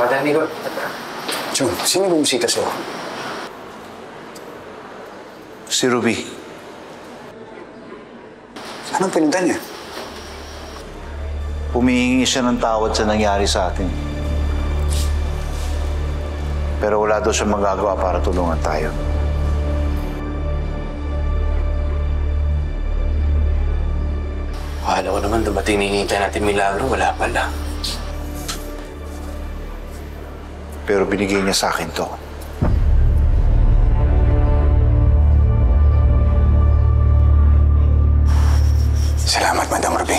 Father Nico. Chong, sino bumisita sa'yo? Si Ruby. Anong pinunta niya? Humihingi siya ng tawad sa nangyari sa atin. Pero wala daw siya magagawa para tulungan tayo. Akala ko naman dumating ninintay natin milagro. Wala pala. Pero binigay niya sa akin to. Salamat, Madam Ruby.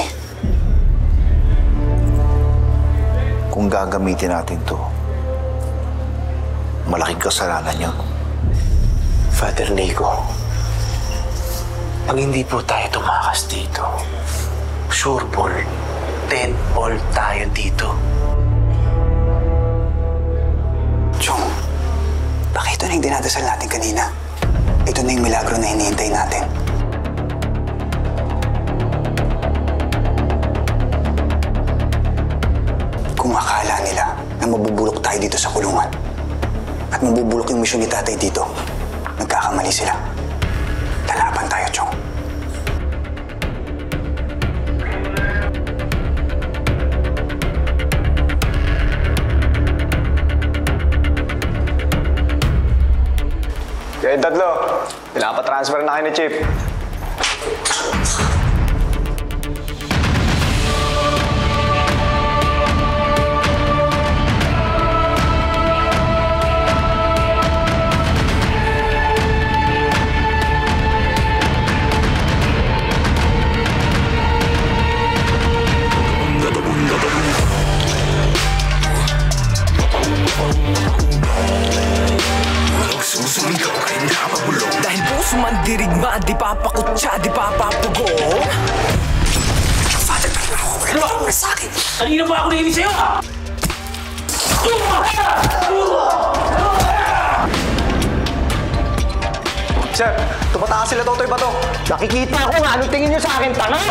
Kung gagamitin natin to, malaking kasalanan yun. Father Nico, pag hindi po tayo tumakas dito, sure ball, 10 all tayo dito. Chong, bakit ito na yung dinadasal natin kanina? Ito na yung milagro na hinihintay natin. Kung akala nila na mabubulok tayo dito sa kulungan at mabubulok yung misyon ni tatay dito, nagkakamali sila. Lalaban tayo, Chong. Kaya yung tatlo, pinapatransfer na kayo ni Chief. Dahil puso man dirigma, di papakutsa, di papapugo. Father, ano ka sa akin? Kanina ba ako nainis sa'yo? Sir, tumataas sila Totoy Bato. Nakikita ko nga, anong tingin niyo sa akin, tanga?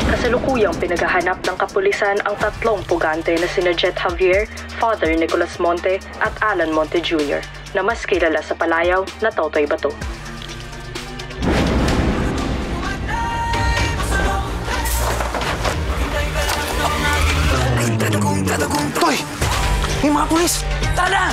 Kasalukuyang pinaghahanap ng kapulisan ang tatlong pugante na sina Jet Javier, Father Nicolas Monte at Alan Monte Jr. na mas kilala sa palayaw na Totoy Bato. Toy! May mga pulis! Tara!